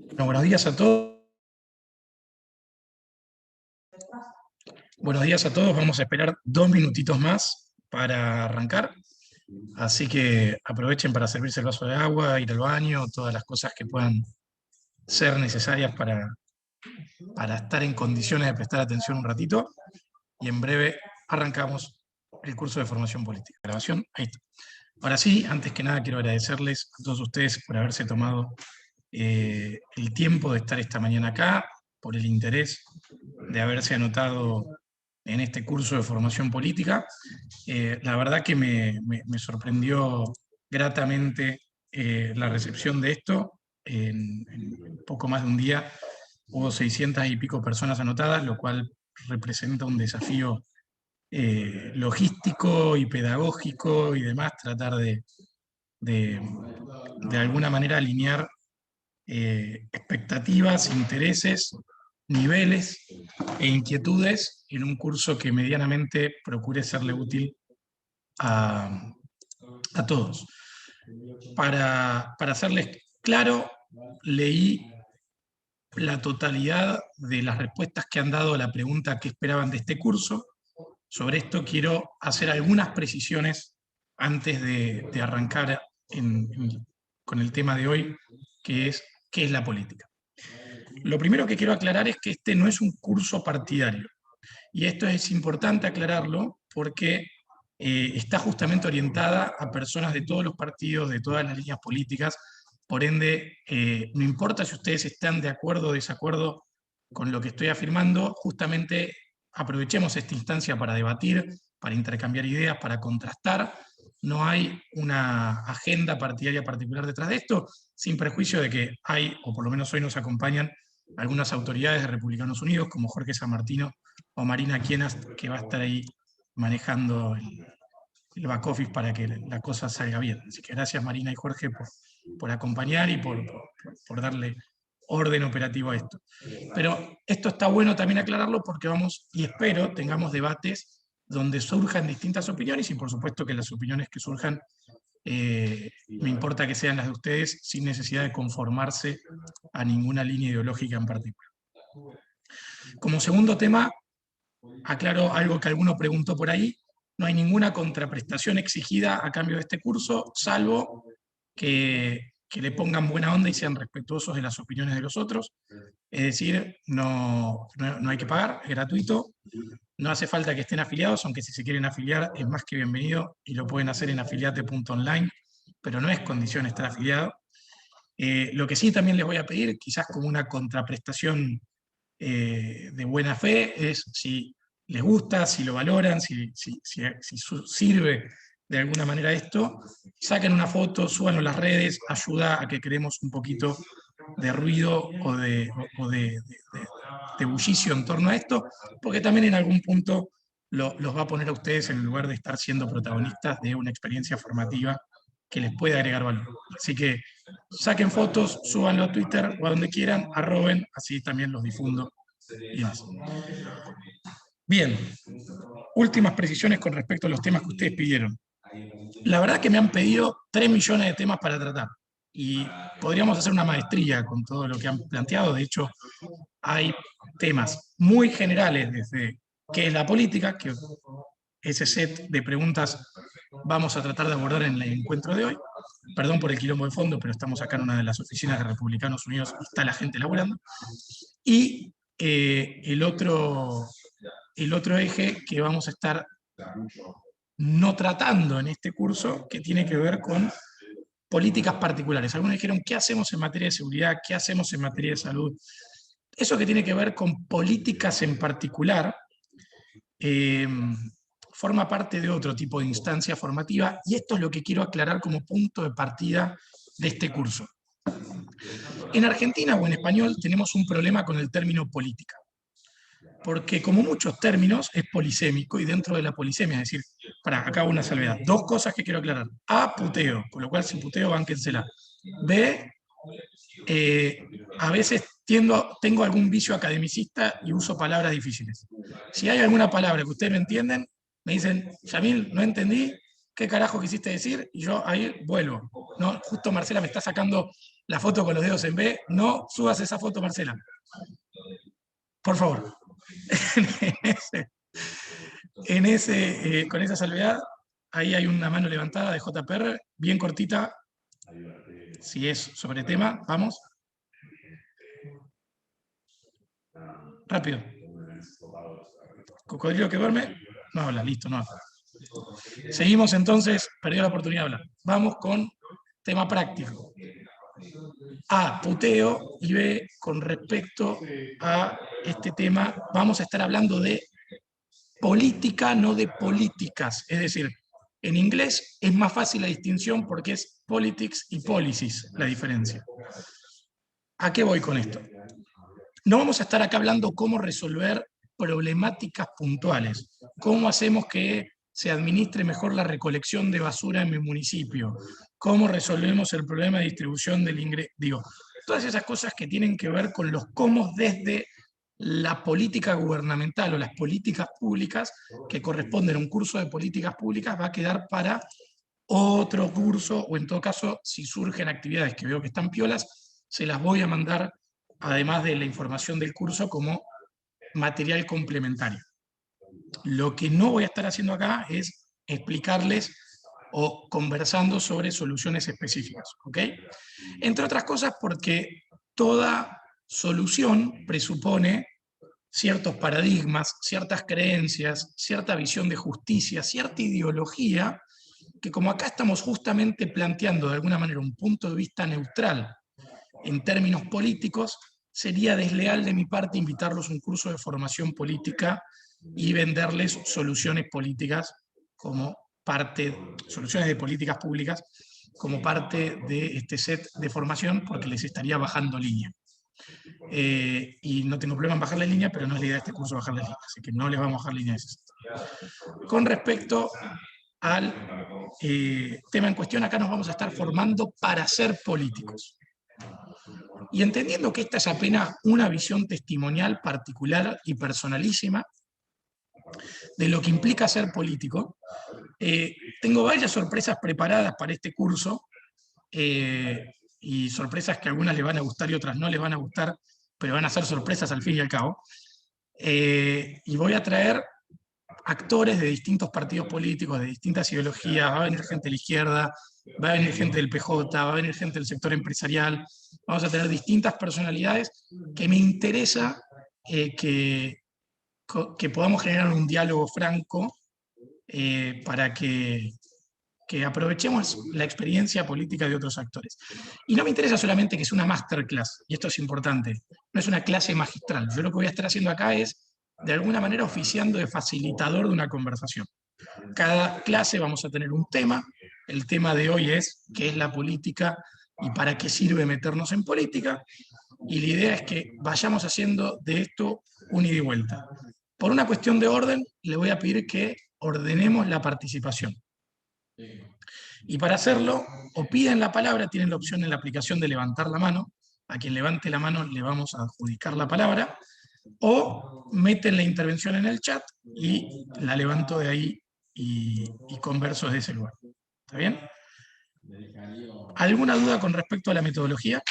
Bueno, buenos días a todos. Buenos días a todos. Vamos a esperar 2 minutitos más para arrancar. Así que aprovechen para servirse el vaso de agua, ir al baño, todas las cosas que puedan ser necesarias para estar en condiciones de prestar atención un ratito. Y en breve arrancamos el curso de formación política. Grabación, ahí está. Ahora sí, antes que nada quiero agradecerles a todos ustedes por haberse tomado el tiempo de estar esta mañana acá, por el interés de haberse anotado en este curso de formación política. La verdad que me sorprendió gratamente la recepción de esto. En poco más de un día hubo 600 y pico personas anotadas, lo cual representa un desafío logístico y pedagógico y demás, tratar de alguna manera alinear expectativas, intereses, niveles e inquietudes en un curso que medianamente procure serle útil a todos. Para hacerles claro, leí la totalidad de las respuestas que han dado a la pregunta que esperaban de este curso. Sobre esto quiero hacer algunas precisiones antes de arrancar con el tema de hoy, que es ¿qué es la política? Lo primero que quiero aclarar es que este no es un curso partidario. Y esto es importante aclararlo porque está justamente orientada a personas de todos los partidos, de todas las líneas políticas. Por ende, no importa si ustedes están de acuerdo o desacuerdo con lo que estoy afirmando, justamente aprovechemos esta instancia para debatir, para intercambiar ideas, para contrastar. No hay una agenda partidaria particular detrás de esto, sin perjuicio de que hay, o por lo menos hoy nos acompañan, algunas autoridades de Republicanos Unidos, como Jorge San Martino o Marina Quienas, que va a estar ahí manejando el back office para que la cosa salga bien. Así que gracias Marina y Jorge por acompañar y por darle orden operativo a esto. Pero esto está bueno también aclararlo porque vamos, y espero, tengamos debates donde surjan distintas opiniones y por supuesto que las opiniones que surjan me importa que sean las de ustedes sin necesidad de conformarse a ninguna línea ideológica en particular. Como segundo tema, aclaro algo que alguno preguntó por ahí, no hay ninguna contraprestación exigida a cambio de este curso, salvo que le pongan buena onda y sean respetuosos de las opiniones de los otros. Es decir, no hay que pagar, es gratuito, no hace falta que estén afiliados, aunque si se quieren afiliar es más que bienvenido y lo pueden hacer en afiliate.online, pero no es condición estar afiliado. Lo que sí también les voy a pedir, quizás como una contraprestación de buena fe, es si les gusta, si lo valoran, si sirve de alguna manera esto, saquen una foto, súbanlo a las redes, ayuda a que creemos un poquito de ruido o de bullicio en torno a esto, porque también en algún punto los va a poner a ustedes en el lugar de estar siendo protagonistas de una experiencia formativa que les puede agregar valor. Así que saquen fotos, súbanlo a Twitter o a donde quieran, arroben, así también los difundo y más. Bien, últimas precisiones con respecto a los temas que ustedes pidieron. La verdad que me han pedido 3 millones de temas para tratar y podríamos hacer una maestría con todo lo que han planteado. De hecho, hay temas muy generales desde qué es la política, que ese set de preguntas vamos a tratar de abordar en el encuentro de hoy. Perdón por el quilombo de fondo, pero estamos acá en una de las oficinas de Republicanos Unidos y está la gente laburando. Y el otro eje que vamos a estar no tratando en este curso, que tiene que ver con políticas particulares. Algunos dijeron, ¿qué hacemos en materia de seguridad? ¿Qué hacemos en materia de salud? Eso que tiene que ver con políticas en particular forma parte de otro tipo de instancia formativa y esto es lo que quiero aclarar como punto de partida de este curso. En Argentina o en español tenemos un problema con el término política, porque como muchos términos es polisémico y dentro de la polisemia, es decir, acá hago una salvedad, 2 cosas que quiero aclarar. A, puteo, con lo cual si puteo, bánquensela. B, a veces tengo algún vicio academicista y uso palabras difíciles. Si hay alguna palabra que ustedes no entienden, me dicen, Yamil, no entendí, ¿qué carajo quisiste decir? Y yo ahí vuelvo. No, justo Marcela me está sacando la foto con los dedos en B. No subas esa foto, Marcela. Por favor. Con esa salvedad, ahí hay una mano levantada de JPR, bien cortita. Si es sobre tema, vamos. Rápido. Cocodrilo que duerme, no habla, listo, no habla. Seguimos entonces, perdió la oportunidad de hablar. Vamos con tema práctico. A, puteo, y B, con respecto a este tema, vamos a estar hablando de política, no de políticas. Es decir, en inglés es más fácil la distinción porque es politics y policies la diferencia. ¿A qué voy con esto? No vamos a estar acá hablando cómo resolver problemáticas puntuales, cómo hacemos que se administre mejor la recolección de basura en mi municipio, cómo resolvemos el problema de distribución del ingreso, digo, todas esas cosas que tienen que ver con los cómo desde la política gubernamental o las políticas públicas que corresponden a un curso de políticas públicas va a quedar para otro curso, o en todo caso, si surgen actividades que veo que están piolas, se las voy a mandar, además de la información del curso, como material complementario. Lo que no voy a estar haciendo acá es explicarles o conversando sobre soluciones específicas, ¿ok? Entre otras cosas porque toda solución presupone ciertos paradigmas, ciertas creencias, cierta visión de justicia, cierta ideología, que como acá estamos justamente planteando de alguna manera un punto de vista neutral en términos políticos, sería desleal de mi parte invitarlos a un curso de formación política y venderles soluciones políticas como parte, soluciones de políticas públicas como parte de este set de formación, porque les estaría bajando línea. Y no tengo problema en bajar la línea, pero no es la idea de este curso bajar la línea, así que no les vamos a bajar línea. Con respecto al tema en cuestión, acá nos vamos a estar formando para ser políticos. Y entendiendo que esta es apenas una visión testimonial particular y personalísima de lo que implica ser político, tengo varias sorpresas preparadas para este curso, y sorpresas que a algunas les van a gustar y otras no les van a gustar, pero van a ser sorpresas al fin y al cabo. Y voy a traer actores de distintos partidos políticos, de distintas ideologías, va a venir gente de la izquierda, va a venir gente del PJ, va a venir gente del sector empresarial, vamos a tener distintas personalidades que me interesa que podamos generar un diálogo franco para que aprovechemos la experiencia política de otros actores. Y no me interesa solamente que sea una masterclass, y esto es importante, no es una clase magistral. Yo lo que voy a estar haciendo acá es, de alguna manera, oficiando de facilitador de una conversación. Cada clase vamos a tener un tema. El tema de hoy es qué es la política y para qué sirve meternos en política. Y la idea es que vayamos haciendo de esto un ida y vuelta. Por una cuestión de orden, le voy a pedir que ordenemos la participación. Y para hacerlo, o piden la palabra, tienen la opción en la aplicación de levantar la mano. A quien levante la mano le vamos a adjudicar la palabra, o meten la intervención en el chat y la levanto de ahí y converso desde ese lugar. ¿Está bien? ¿Alguna duda con respecto a la metodología?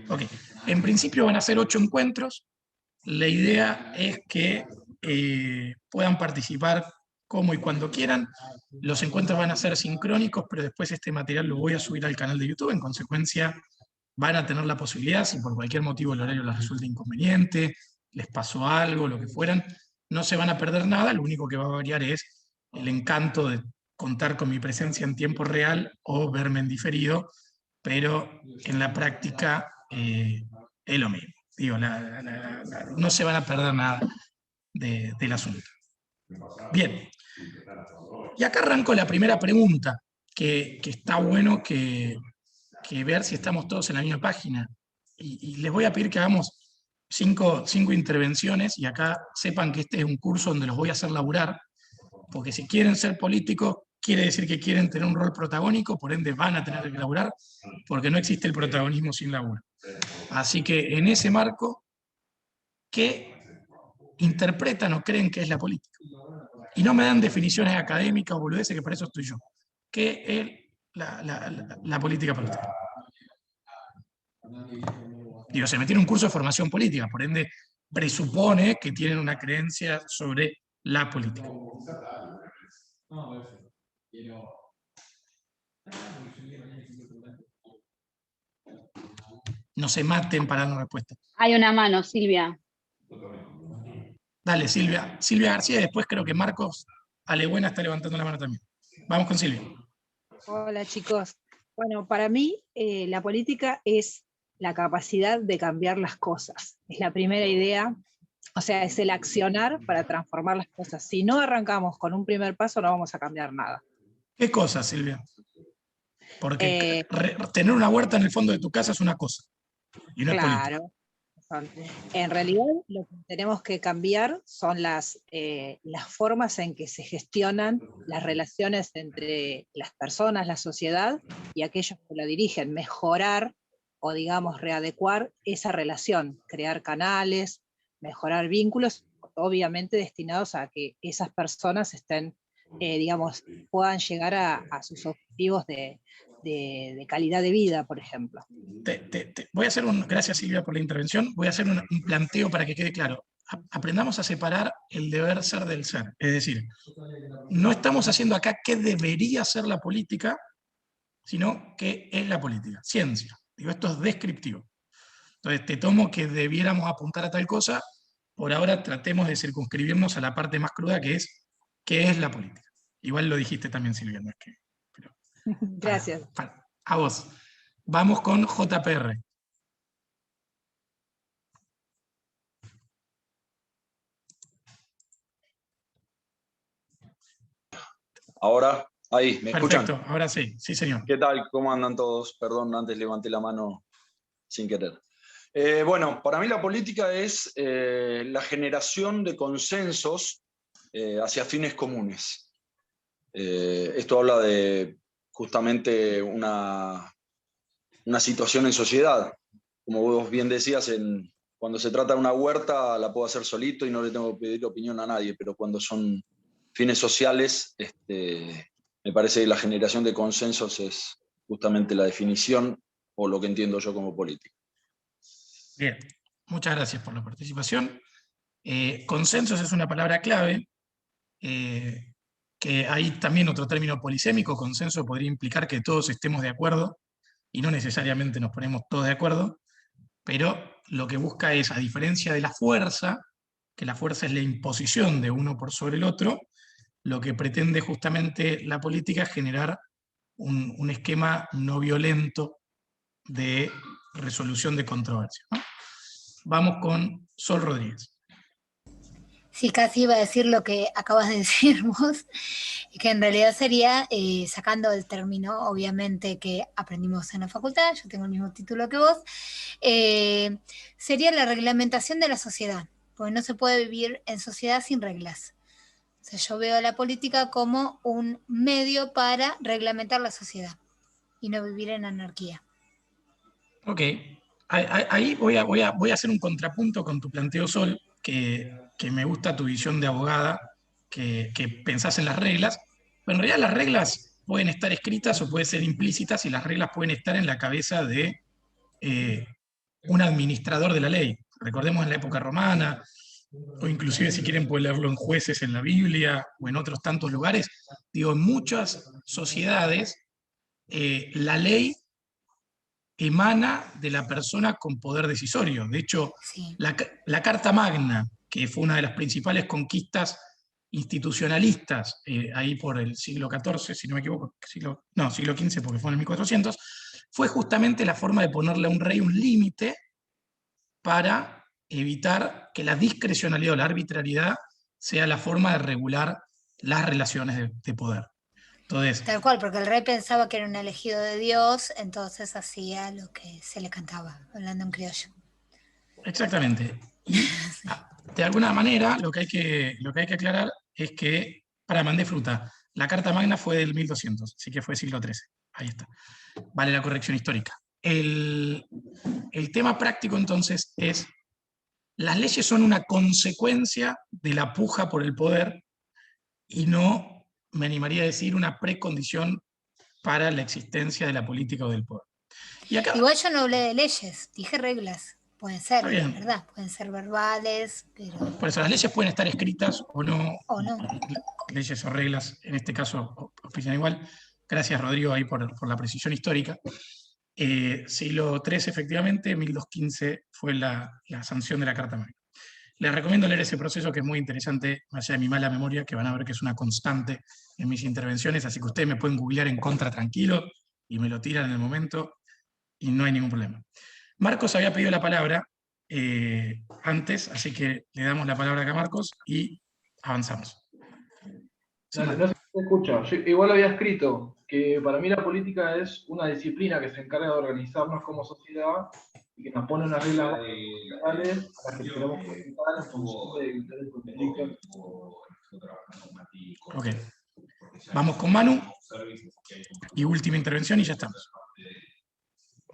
Ok, en principio van a ser 8 encuentros. La idea es que puedan participar como y cuando quieran. Los encuentros van a ser sincrónicos, pero después este material lo voy a subir al canal de YouTube. En consecuencia, van a tener la posibilidad, si por cualquier motivo el horario les resulta inconveniente, les pasó algo, lo que fueran, no se van a perder nada. Lo único que va a variar es el encanto de contar con mi presencia en tiempo real o verme en diferido, pero en la práctica es lo mismo. Digo, no se van a perder nada del asunto. Bien, y acá arranco la primera pregunta, que está bueno que ver si estamos todos en la misma página. Y les voy a pedir que hagamos cinco intervenciones, y acá sepan que este es un curso donde los voy a hacer laburar, porque si quieren ser políticos, quiere decir que quieren tener un rol protagónico, por ende van a tener que laburar, porque no existe el protagonismo sin laburo. Así que en ese marco, ¿qué interpretan o creen que es la política? y no me dan definiciones académicas o boludeces, que para eso estoy yo. ¿Qué es la política para ustedes? Digo, se metieron en un curso de formación política, por ende presupone que tienen una creencia sobre la política. No se maten para dar una respuesta. Hay una mano, Silvia. Dale, Silvia. Silvia García, y después creo que Marcos Alebuena está levantando la mano también. Vamos con Silvia. Hola chicos. Bueno, para mí la política es la capacidad de cambiar las cosas. Es la primera idea, o sea, es el accionar para transformar las cosas. Si no arrancamos con un primer paso, no vamos a cambiar nada. ¿Qué cosa, Silvia? Porque tener una huerta en el fondo de tu casa es una cosa, y no es política. Claro. En realidad lo que tenemos que cambiar son las formas en que se gestionan las relaciones entre las personas, la sociedad y aquellos que lo dirigen. Mejorar o digamos readecuar esa relación, crear canales, mejorar vínculos, obviamente destinados a que esas personas estén, digamos, puedan llegar a sus objetivos de calidad de vida, por ejemplo. Voy a hacer gracias Silvia por la intervención, voy a hacer un planteo para que quede claro. Aprendamos a separar el deber ser del ser. Es decir, no estamos haciendo acá qué debería ser la política, sino qué es la política. Ciencia. Digo, esto es descriptivo. Entonces te tomo que debiéramos apuntar a tal cosa, por ahora tratemos de circunscribirnos a la parte más cruda que es qué es la política. Igual lo dijiste también, Silvia, no es que... Pero, Gracias. A vos. Vamos con JPR. Ahora, ahí, ¿me escuchan? Perfecto, ahora sí, sí señor. ¿Qué tal? ¿Cómo andan todos? Perdón, antes levanté la mano sin querer. Bueno, para mí la política es la generación de consensos hacia fines comunes. Esto habla de justamente una situación en sociedad. Como vos bien decías, cuando se trata de una huerta la puedo hacer solito y no le tengo que pedir opinión a nadie, pero cuando son fines sociales, me parece que la generación de consensos es justamente la definición o lo que entiendo yo como política. Bien, muchas gracias por la participación. Consensos es una palabra clave, que hay también otro término polisémico. Consenso podría implicar que todos estemos de acuerdo, y no necesariamente nos ponemos todos de acuerdo, pero lo que busca es, a diferencia de la fuerza, que la fuerza es la imposición de uno por sobre el otro, lo que pretende justamente la política es generar un esquema no violento de resolución de controversia, ¿no? Vamos con Sol Rodríguez. Sí, casi iba a decir lo que acabas de decir vos, que en realidad sería, sacando el término, obviamente, que aprendimos en la facultad, yo tengo el mismo título que vos, sería la reglamentación de la sociedad, porque no se puede vivir en sociedad sin reglas. O sea, yo veo la política como un medio para reglamentar la sociedad y no vivir en anarquía. Ok, ahí voy a hacer un contrapunto con tu planteo, Sol, que me gusta tu visión de abogada, que pensás en las reglas, pero en realidad las reglas pueden estar escritas o pueden ser implícitas, y las reglas pueden estar en la cabeza de un administrador de la ley. Recordemos en la época romana, o inclusive si quieren pueden leerlo en Jueces en la Biblia, o en otros tantos lugares. Digo, en muchas sociedades la ley emana de la persona con poder decisorio. De hecho, Sí. la Carta Magna, que fue una de las principales conquistas institucionalistas ahí por el siglo XIV, si no me equivoco, siglo XV, porque fue en el 1400, fue justamente la forma de ponerle a un rey un límite para evitar que la discrecionalidad o la arbitrariedad sea la forma de regular las relaciones de poder. Entonces, Tal cual, porque el rey pensaba que era un elegido de Dios, entonces hacía lo que se le cantaba, hablando en criollo. exactamente. Y de alguna manera lo que hay que aclarar es que, mandé fruta, la Carta Magna fue del 1200, así que fue siglo XIII. Ahí está. Vale la corrección histórica. El tema práctico entonces es, las leyes son una consecuencia de la puja por el poder, y no, me animaría a decir, una precondición para la existencia de la política o del poder. Y acá, Igual yo no hablé de leyes, dije reglas. Pueden ser, está bien. ¿verdad? Pueden ser verbales, pero... Por eso las leyes pueden estar escritas o no, o no. leyes o reglas, en este caso opinan igual. Gracias, Rodrigo, ahí por la precisión histórica. Siglo III, efectivamente, 1215 fue la sanción de la Carta Magna. Les recomiendo leer ese proceso, que es muy interesante, más allá de mi mala memoria, que van a ver que es una constante en mis intervenciones, así que ustedes me pueden googlear en contra tranquilo y me lo tiran en el momento y no hay ningún problema. Marcos había pedido la palabra antes, así que le damos la palabra acá a Marcos y avanzamos. Sí, No, Marcos. no se escucha. Yo igual había escrito que para mí la política es una disciplina que se encarga de organizarnos como sociedad y que nos pone unas reglas generales a las que tenemos que respetar en función de evitar el conflicto. Ok. Vamos con Manu y última intervención y ya estamos.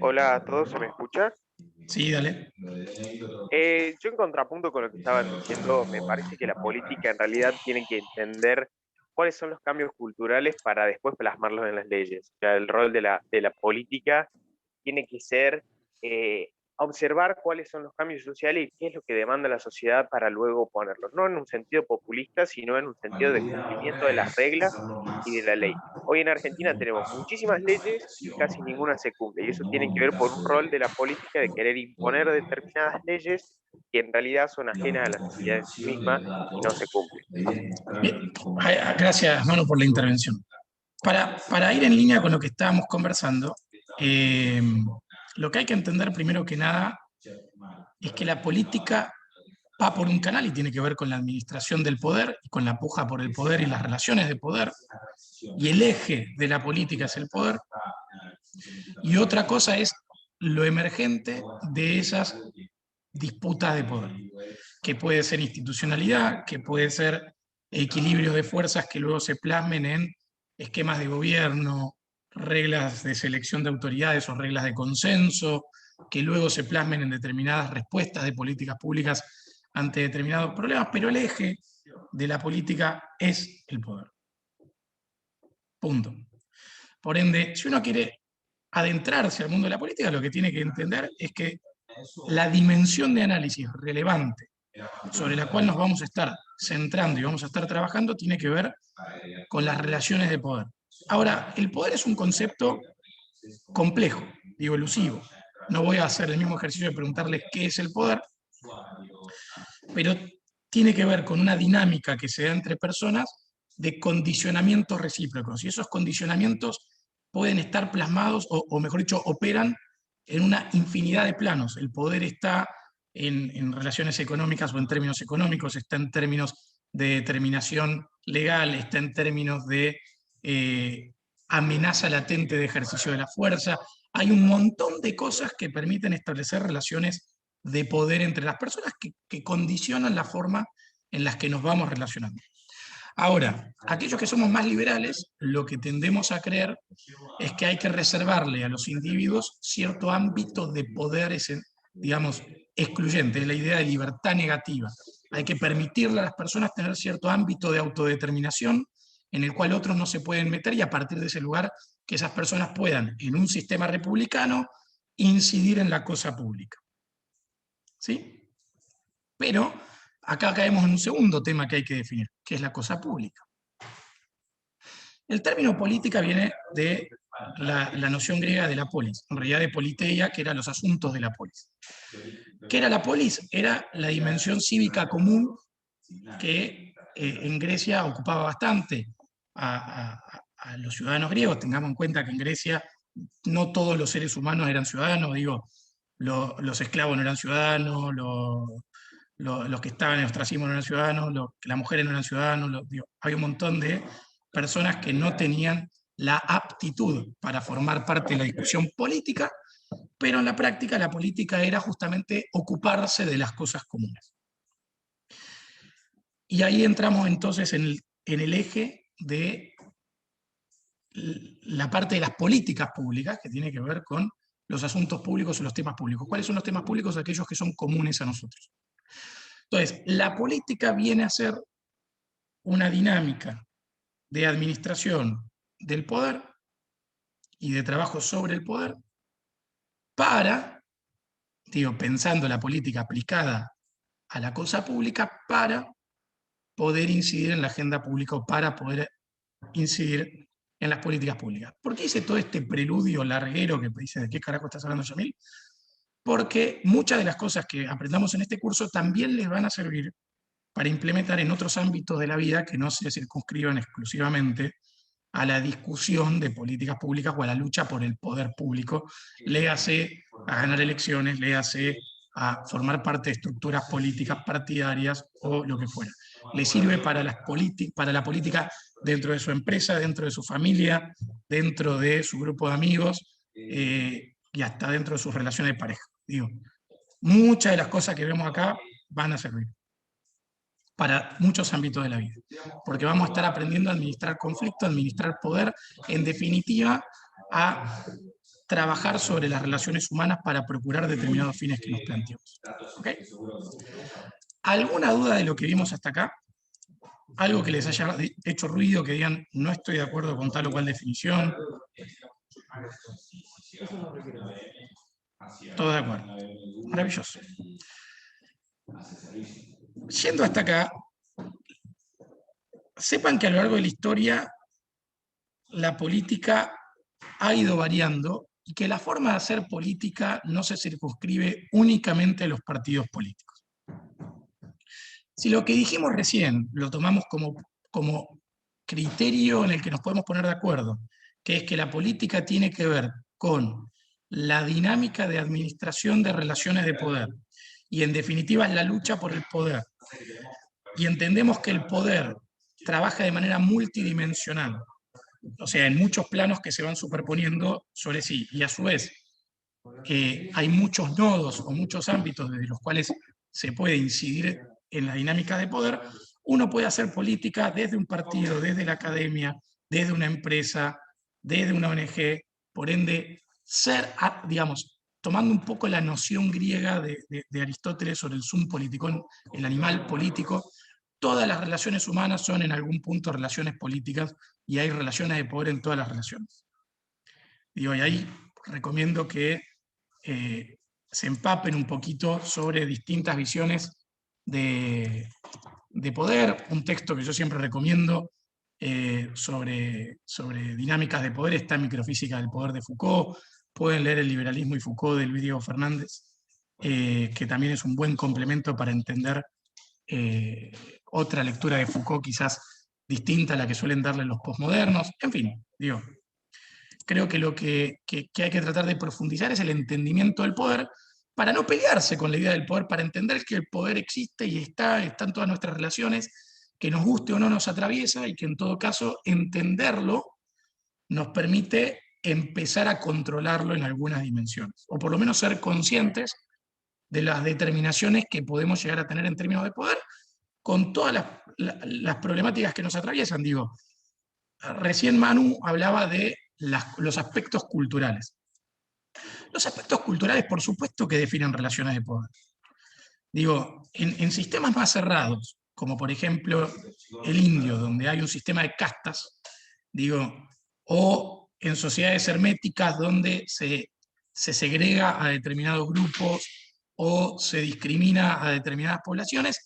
Hola a todos, ¿se me escucha? Sí, dale. Yo en contrapunto con lo que estaban diciendo, me parece que la política en realidad tiene que entender cuáles son los cambios culturales para después plasmarlos en las leyes. O sea, el rol de la política tiene que ser observar cuáles son los cambios sociales y qué es lo que demanda la sociedad para luego ponerlos. No en un sentido populista, sino en un sentido de cumplimiento de las reglas y de la ley. Hoy en Argentina tenemos muchísimas leyes y casi ninguna se cumple. Y eso tiene que ver por un rol de la política de querer imponer determinadas leyes que en realidad son ajenas a la sociedad en sí misma y no se cumplen. Bien. Gracias, Manu, por la intervención. Para ir en línea con lo que estábamos conversando, lo que hay que entender primero que nada es que la política va por un canal y tiene que ver con la administración del poder y con la puja por el poder y las relaciones de poder, y el eje de la política es el poder, y otra cosa es lo emergente de esas disputas de poder, que puede ser institucionalidad, que puede ser equilibrios de fuerzas que luego se plasmen en esquemas de gobierno, reglas de selección de autoridades o reglas de consenso, que luego se plasmen en determinadas respuestas de políticas públicas ante determinados problemas, pero el eje de la política es el poder. Punto. Por ende, si uno quiere adentrarse al mundo de la política, lo que tiene que entender es que la dimensión de análisis relevante sobre la cual nos vamos a estar centrando y vamos a estar trabajando tiene que ver con las relaciones de poder. Ahora, el poder es un concepto complejo, digo, elusivo. No voy a hacer el mismo ejercicio de preguntarles qué es el poder, pero tiene que ver con una dinámica que se da entre personas de condicionamientos recíprocos, y esos condicionamientos pueden estar plasmados, o mejor dicho, operan en una infinidad de planos. El poder está en relaciones económicas o en términos económicos, está en términos de determinación legal, está en términos de amenaza latente de ejercicio de la fuerza. Hay un montón de cosas que permiten establecer relaciones de poder entre las personas que condicionan la forma en las que nos vamos relacionando. Ahora, aquellos que somos más liberales, lo que tendemos a creer es que hay que reservarle a los individuos cierto ámbito de poder, digamos, excluyente, es la idea de libertad negativa. Hay que permitirle a las personas tener cierto ámbito de autodeterminación en el cual otros no se pueden meter, y a partir de ese lugar que esas personas puedan, en un sistema republicano, incidir en la cosa pública. ¿Sí? Pero acá caemos en un segundo tema que hay que definir, que es la cosa pública. El término política viene de la noción griega de la polis, en realidad de politeia, que eran los asuntos de la polis. ¿Qué era la polis? Era la dimensión cívica común que en Grecia ocupaba bastante a los ciudadanos griegos. Tengamos en cuenta que en Grecia no todos los seres humanos eran ciudadanos, digo, los esclavos no eran ciudadanos, los que estaban en ostracismo no eran ciudadanos, las mujeres no eran ciudadanos, hay un montón de personas que no tenían la aptitud para formar parte de la discusión política, pero en la práctica la política era justamente ocuparse de las cosas comunes. Y ahí entramos entonces en el eje de la parte de las políticas públicas, que tiene que ver con los asuntos públicos o los temas públicos. ¿Cuáles son los temas públicos? Aquellos que son comunes a nosotros. Entonces, la política viene a ser una dinámica de administración del poder y de trabajo sobre el poder para, pensando la política aplicada a la cosa pública, para poder incidir en la agenda pública o para poder incidir en las políticas públicas. ¿Por qué hice todo este preludio larguero que dice de qué carajo estás hablando, Yamil? Porque muchas de las cosas que aprendamos en este curso también les van a servir para implementar en otros ámbitos de la vida que no se circunscriban exclusivamente a la discusión de políticas públicas o a la lucha por el poder público, léase a ganar elecciones, léase a formar parte de estructuras políticas partidarias o lo que fuera. Le sirve para la política dentro de su empresa, dentro de su familia, dentro de su grupo de amigos y hasta dentro de sus relaciones de pareja. Muchas de las cosas que vemos acá van a servir para muchos ámbitos de la vida, porque vamos a estar aprendiendo a administrar conflicto, a administrar poder, en definitiva, a trabajar sobre las relaciones humanas para procurar determinados fines que nos planteamos. ¿Okay? ¿Alguna duda de lo que vimos hasta acá? ¿Algo que les haya hecho ruido, que digan, no estoy de acuerdo con tal o cual definición? Todo de acuerdo. Maravilloso. Yendo hasta acá, sepan que a lo largo de la historia la política ha ido variando y que la forma de hacer política no se circunscribe únicamente a los partidos políticos. Si lo que dijimos recién lo tomamos como criterio en el que nos podemos poner de acuerdo, que es que la política tiene que ver con la dinámica de administración de relaciones de poder, y en definitiva es la lucha por el poder, y entendemos que el poder trabaja de manera multidimensional, o sea, en muchos planos que se van superponiendo sobre sí, y a su vez hay muchos nodos o muchos ámbitos desde los cuales se puede incidir en la dinámica de poder, uno puede hacer política desde un partido, desde la academia, desde una empresa, desde una ONG, por ende, tomando un poco la noción griega de Aristóteles sobre el sum politikon, el animal político, todas las relaciones humanas son en algún punto relaciones políticas y hay relaciones de poder en todas las relaciones. Y ahí recomiendo que se empapen un poquito sobre distintas visiones de poder. Un texto que yo siempre recomiendo sobre dinámicas de poder está en Microfísica del Poder de Foucault. Pueden leer El liberalismo y Foucault de Luis Diego Fernández, que también es un buen complemento para entender otra lectura de Foucault quizás distinta a la que suelen darle los posmodernos. En fin, creo que lo que hay que tratar de profundizar es el entendimiento del poder, para no pelearse con la idea del poder, para entender que el poder existe y está en todas nuestras relaciones, que nos guste o no nos atraviesa, y que en todo caso entenderlo nos permite empezar a controlarlo en algunas dimensiones, o por lo menos ser conscientes de las determinaciones que podemos llegar a tener en términos de poder, con todas las problemáticas que nos atraviesan. Recién Manu hablaba de los aspectos culturales. Los aspectos culturales, por supuesto, que definen relaciones de poder. En sistemas más cerrados, como por ejemplo el indio, donde hay un sistema de castas, o en sociedades herméticas donde se segrega a determinados grupos o se discrimina a determinadas poblaciones,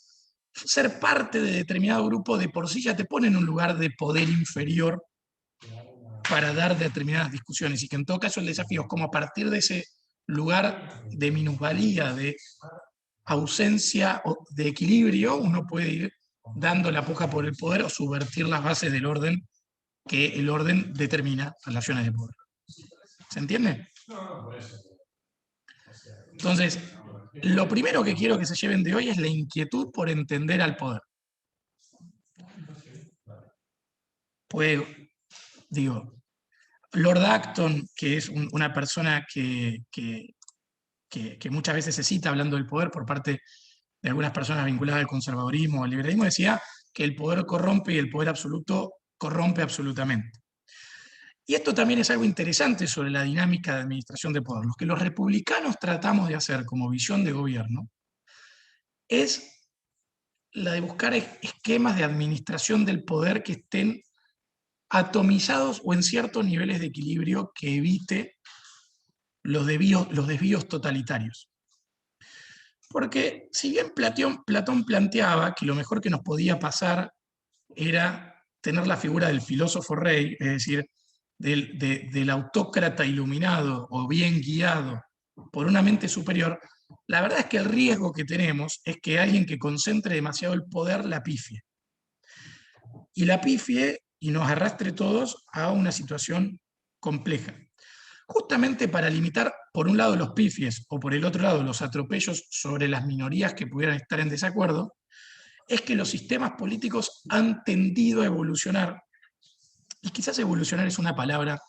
ser parte de determinado grupo de por sí ya te pone en un lugar de poder inferior para dar determinadas discusiones, y que en todo caso el desafío es cómo a partir de ese lugar de minusvalía, de ausencia de equilibrio, uno puede ir dando la puja por el poder o subvertir las bases del orden, que el orden determina relaciones de poder. ¿Se entiende? Entonces, lo primero que quiero que se lleven de hoy es la inquietud por entender al poder. Pues, Lord Acton, que es una persona que muchas veces se cita hablando del poder por parte de algunas personas vinculadas al conservadurismo o al liberalismo, decía que el poder corrompe y el poder absoluto corrompe absolutamente. Y esto también es algo interesante sobre la dinámica de administración de poder. Lo que los republicanos tratamos de hacer como visión de gobierno es la de buscar esquemas de administración del poder que estén atomizados o en ciertos niveles de equilibrio que evite los desvíos totalitarios. Porque si bien Platón planteaba que lo mejor que nos podía pasar era tener la figura del filósofo rey, es decir, del autócrata iluminado o bien guiado por una mente superior, la verdad es que el riesgo que tenemos es que alguien que concentre demasiado el poder la pifie. Y la pifie y nos arrastre todos a una situación compleja. Justamente para limitar, por un lado, los pifies o por el otro lado, los atropellos sobre las minorías que pudieran estar en desacuerdo, es que los sistemas políticos han tendido a evolucionar, y quizás evolucionar es una palabra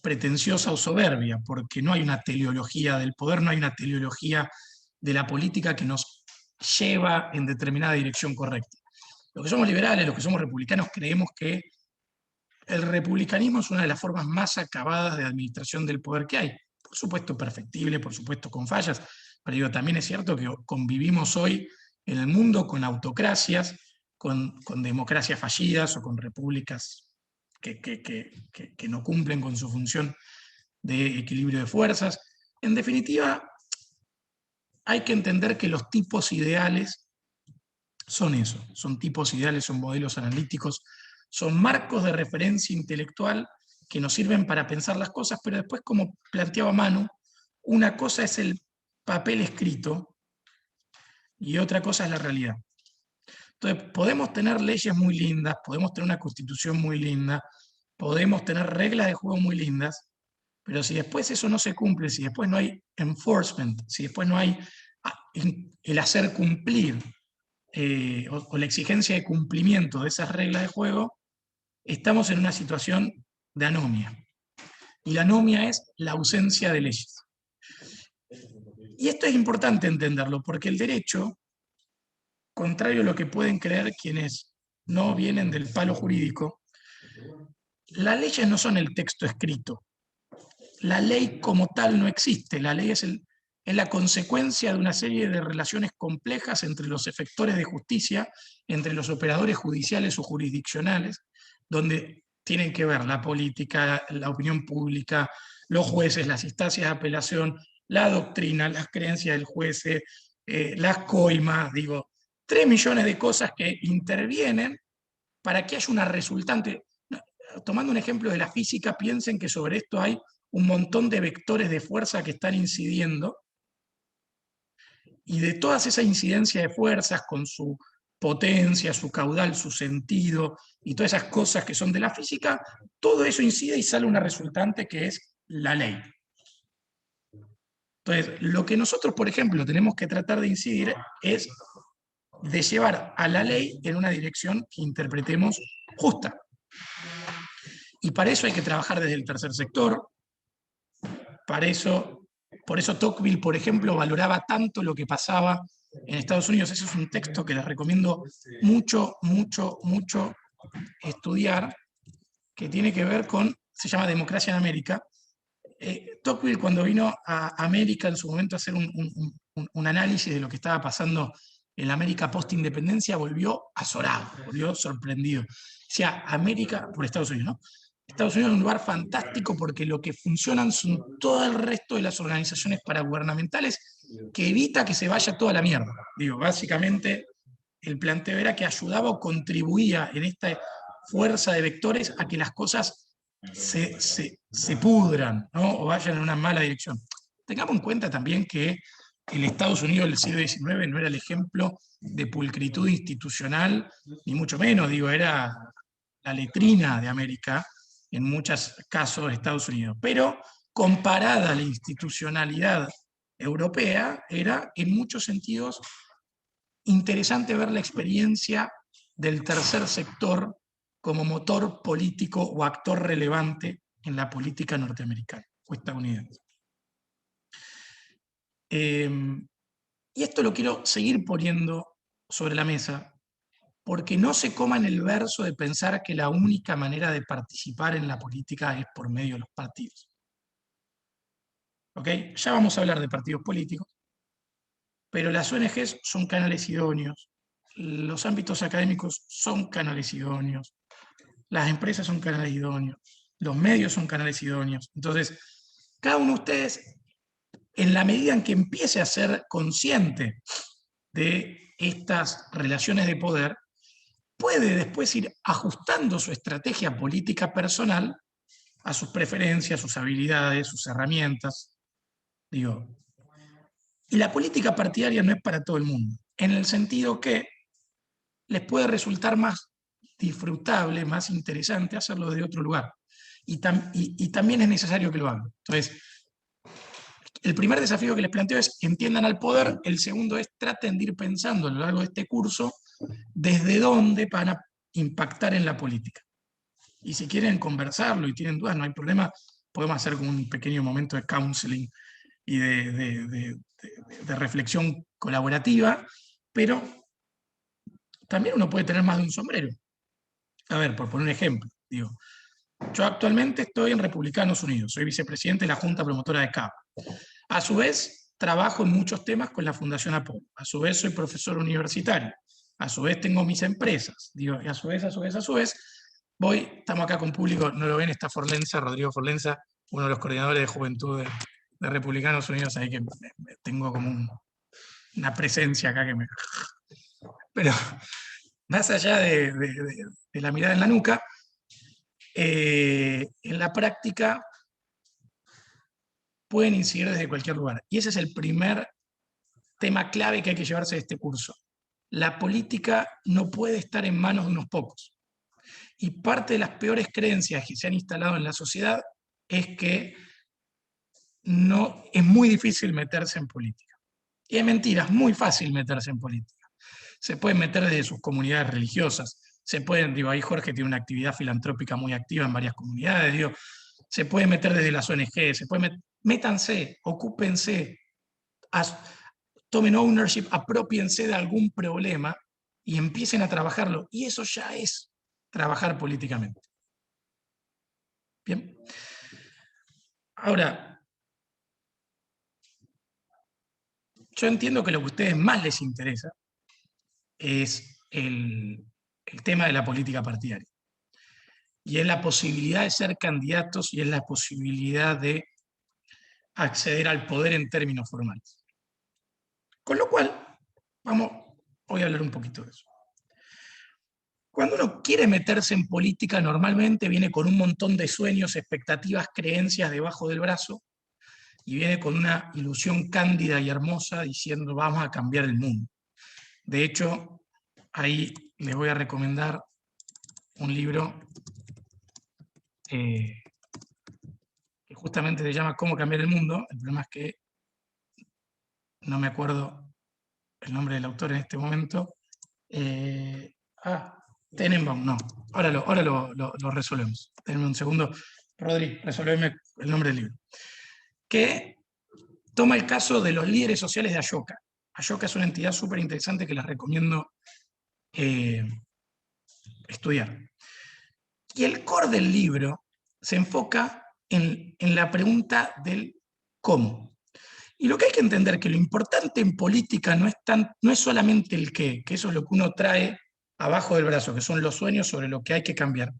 pretenciosa o soberbia, porque no hay una teleología del poder, no hay una teleología de la política que nos lleva en determinada dirección correcta. Los que somos liberales, los que somos republicanos, creemos que el republicanismo es una de las formas más acabadas de administración del poder que hay. Por supuesto perfectible, por supuesto con fallas, pero digo, también es cierto que convivimos hoy en el mundo con autocracias, con democracias fallidas o con repúblicas que no cumplen con su función de equilibrio de fuerzas. En definitiva, hay que entender que los tipos ideales son eso, son tipos ideales, son modelos analíticos, son marcos de referencia intelectual que nos sirven para pensar las cosas, pero después, como planteaba Manu, una cosa es el papel escrito y otra cosa es la realidad. Entonces, podemos tener leyes muy lindas, podemos tener una constitución muy linda, podemos tener reglas de juego muy lindas, pero si después eso no se cumple, si después no hay enforcement, si después no hay el hacer cumplir o la exigencia de cumplimiento de esas reglas de juego, estamos en una situación de anomia. Y la anomia es la ausencia de leyes. Y esto es importante entenderlo, porque el derecho, contrario a lo que pueden creer quienes no vienen del palo jurídico, las leyes no son el texto escrito. La ley como tal no existe. La ley es la consecuencia de una serie de relaciones complejas entre los efectores de justicia, entre los operadores judiciales o jurisdiccionales, donde tienen que ver la política, la opinión pública, los jueces, las instancias de apelación, la doctrina, las creencias del juez, las coimas, 3 millones de cosas que intervienen para que haya una resultante. Tomando un ejemplo de la física, piensen que sobre esto hay un montón de vectores de fuerza que están incidiendo, y de todas esas incidencias de fuerzas, con su potencia, su caudal, su sentido, y todas esas cosas que son de la física, todo eso incide y sale una resultante que es la ley. Entonces, lo que nosotros, por ejemplo, tenemos que tratar de incidir es de llevar a la ley en una dirección que interpretemos justa. Y para eso hay que trabajar desde el tercer sector. Por eso Tocqueville, por ejemplo, valoraba tanto lo que pasaba en Estados Unidos. Ese es un texto que les recomiendo mucho, mucho, mucho estudiar, que tiene que ver con, se llama Democracia en América. Tocqueville, cuando vino a América en su momento a hacer un análisis de lo que estaba pasando en la América post-independencia, volvió azorado, volvió sorprendido. Decía, América, por Estados Unidos, ¿no? Estados Unidos es un lugar fantástico porque lo que funcionan son todo el resto de las organizaciones paragubernamentales que evita que se vaya toda la mierda. Básicamente el planteo era que ayudaba o contribuía en esta fuerza de vectores a que las cosas se pudran, ¿no? O vayan en una mala dirección. Tengamos en cuenta también que el Estados Unidos del siglo XIX no era el ejemplo de pulcritud institucional, ni mucho menos, era la letrina de América, en muchos casos de Estados Unidos. Pero comparada a la institucionalidad europea, era en muchos sentidos interesante ver la experiencia del tercer sector como motor político o actor relevante en la política norteamericana o estadounidense. Y esto lo quiero seguir poniendo sobre la mesa, porque no se coman el verso de pensar que la única manera de participar en la política es por medio de los partidos. ¿Ok? Ya vamos a hablar de partidos políticos, pero las ONGs son canales idóneos, los ámbitos académicos son canales idóneos, las empresas son canales idóneos, los medios son canales idóneos. Entonces, cada uno de ustedes, en la medida en que empiece a ser consciente de estas relaciones de poder, puede después ir ajustando su estrategia política personal a sus preferencias, sus habilidades, sus herramientas. Digo, y la política partidaria no es para todo el mundo, en el sentido que les puede resultar más disfrutable, más interesante hacerlo desde otro lugar. Y también es necesario que lo hagan. Entonces, el primer desafío que les planteo es entiendan al poder, el segundo es traten de ir pensando a lo largo de este curso desde dónde van a impactar en la política. Y si quieren conversarlo y tienen dudas, no hay problema, podemos hacer como un pequeño momento de counseling y de reflexión colaborativa, pero también uno puede tener más de un sombrero. A ver, por poner un ejemplo, digo, yo actualmente estoy en Republicanos Unidos, soy vicepresidente de la Junta Promotora de CAP. A su vez, trabajo en muchos temas con la Fundación Apolo. A su vez, soy profesor universitario. A su vez, tengo mis empresas. Digo, y a su vez, estamos acá con público, no lo ven, está Forlenza, Rodrigo Forlenza, uno de los coordinadores de juventud de Republicanos Unidos, ahí que tengo como una presencia acá que me... Pero más allá de la mirada en la nuca, en la práctica pueden incidir desde cualquier lugar. Y ese es el primer tema clave que hay que llevarse de este curso. La política no puede estar en manos de unos pocos. Y parte de las peores creencias que se han instalado en la sociedad es que es muy difícil meterse en política. Y es mentira, es muy fácil meterse en política. Se pueden meter desde sus comunidades religiosas, ahí Jorge tiene una actividad filantrópica muy activa en varias comunidades, se puede meter desde las ONG, métanse, ocúpense, tomen ownership, apropiense de algún problema y empiecen a trabajarlo. Y eso ya es trabajar políticamente. Bien. Ahora, yo entiendo que lo que a ustedes más les interesa es el tema de la política partidaria. Y es la posibilidad de ser candidatos y es la posibilidad de acceder al poder en términos formales. Con lo cual, voy a hablar un poquito de eso. Cuando uno quiere meterse en política, normalmente viene con un montón de sueños, expectativas, creencias debajo del brazo, y viene con una ilusión cándida y hermosa diciendo vamos a cambiar el mundo. De hecho, ahí les voy a recomendar un libro que justamente se llama Cómo cambiar el mundo. El problema es que no me acuerdo el nombre del autor en este momento. Tenenbaum, no. Ahora lo resolvemos. Denme un segundo. Rodri, resolveme el nombre del libro. Que toma el caso de los líderes sociales de Ashoka. Ashoka es una entidad súper interesante que les recomiendo estudiar. Y el core del libro se enfoca en la pregunta del cómo. Y lo que hay que entender es que lo importante en política no es solamente el qué, que eso es lo que uno trae abajo del brazo, que son los sueños sobre lo que hay que cambiar,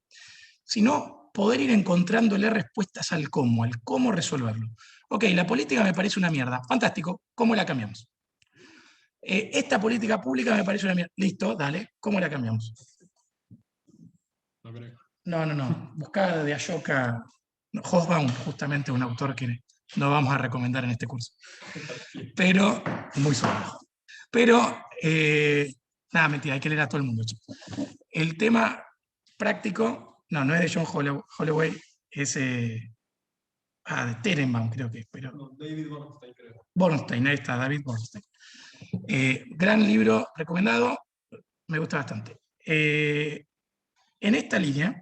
sino poder ir encontrándole respuestas al cómo resolverlo. Ok, la política me parece una mierda, fantástico, ¿cómo la cambiamos? Esta política pública me parece una mierda, listo, dale, ¿cómo la cambiamos? No, buscá de Ashoka, Hobsbawm, justamente un autor que no vamos a recomendar en este curso. Pero, muy solo. Pero, nada, mentira, hay que leer a todo el mundo, chicos. El tema práctico, no es de John Holloway, es de Tenenbaum, creo que es. Pero, David Bornstein, creo. Bornstein, ahí está, David Bornstein. Gran libro, recomendado, me gusta bastante. En esta línea,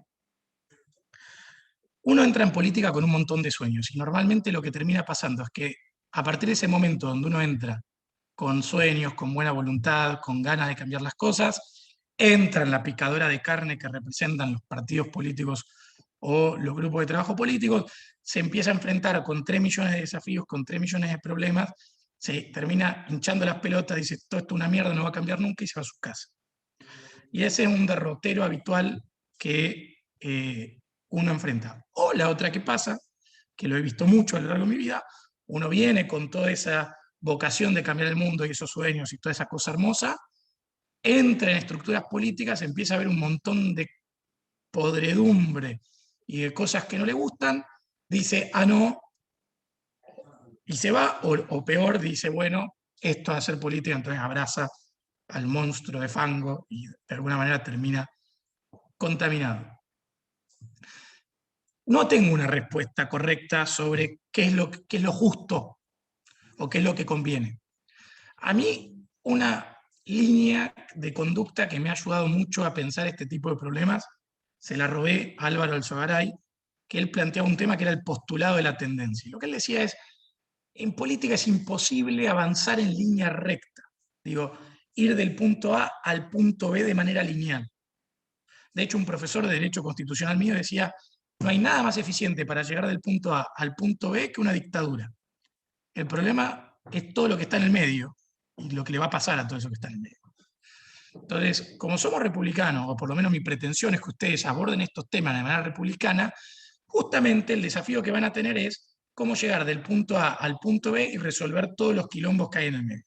uno entra en política con un montón de sueños y normalmente lo que termina pasando es que a partir de ese momento donde uno entra con sueños, con buena voluntad, con ganas de cambiar las cosas, entra en la picadora de carne que representan los partidos políticos o los grupos de trabajo políticos, se empieza a enfrentar con 3 millones de desafíos, con 3 millones de problemas, se termina hinchando las pelotas, dice todo esto es una mierda, no va a cambiar nunca y se va a su casa. Y ese es un derrotero habitual que uno enfrenta. O la otra que pasa, que lo he visto mucho a lo largo de mi vida, uno viene con toda esa vocación de cambiar el mundo y esos sueños y toda esa cosa hermosa, entra en estructuras políticas, empieza a ver un montón de podredumbre y de cosas que no le gustan, dice, ah, no, y se va, o peor, dice, bueno, esto es hacer política, entonces abraza al monstruo de fango y de alguna manera termina contaminado. No tengo una respuesta correcta sobre qué es lo justo o qué es lo que conviene. A mí, una línea de conducta que me ha ayudado mucho a pensar este tipo de problemas, se la robé a Álvaro Alzogaray, que él planteaba un tema que era el postulado de la tendencia. Y lo que él decía es, en política es imposible avanzar en línea recta. Digo, ir del punto A al punto B de manera lineal. De hecho, un profesor de Derecho Constitucional mío decía, no hay nada más eficiente para llegar del punto A al punto B que una dictadura. El problema es todo lo que está en el medio y lo que le va a pasar a todo eso que está en el medio. Entonces, como somos republicanos, o por lo menos mi pretensión es que ustedes aborden estos temas de manera republicana, justamente el desafío que van a tener es cómo llegar del punto A al punto B y resolver todos los quilombos que hay en el medio.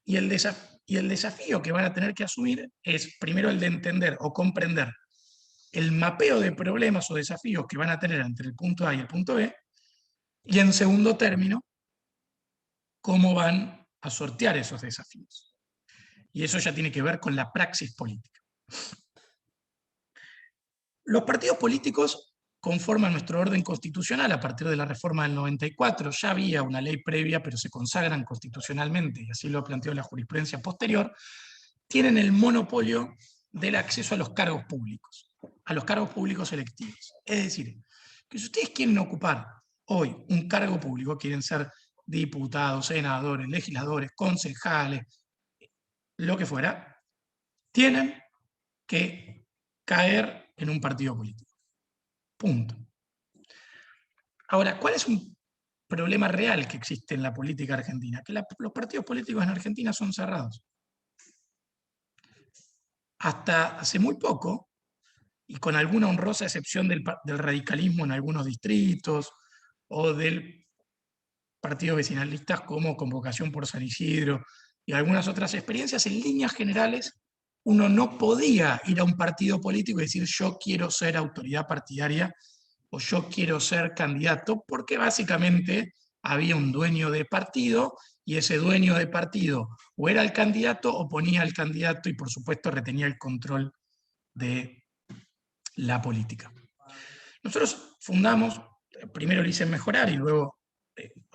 Y el desafío que van a tener que asumir es primero el de entender o comprender el mapeo de problemas o desafíos que van a tener entre el punto A y el punto B, y en segundo término, cómo van a sortear esos desafíos. Y eso ya tiene que ver con la praxis política. Los partidos políticos conforman nuestro orden constitucional a partir de la reforma del 94. Ya había una ley previa, pero se consagran constitucionalmente, y así lo planteó la jurisprudencia posterior. Tienen el monopolio del acceso a los cargos públicos electivos. Es decir, que si ustedes quieren ocupar hoy un cargo público, quieren ser diputados, senadores, legisladores, concejales, lo que fuera, tienen que caer en un partido político. Punto. Ahora, ¿cuál es un problema real que existe en la política argentina? Que los partidos políticos en Argentina son cerrados. Hasta hace muy poco, y con alguna honrosa excepción del radicalismo en algunos distritos, o del partidos vecinalistas como Convocación por San Isidro, y algunas otras experiencias, en líneas generales, uno no podía ir a un partido político y decir yo quiero ser autoridad partidaria o yo quiero ser candidato, porque básicamente había un dueño de partido y ese dueño de partido o era el candidato o ponía al candidato y por supuesto retenía el control de la política. Nosotros fundamos, primero lo hice Mejorar y luego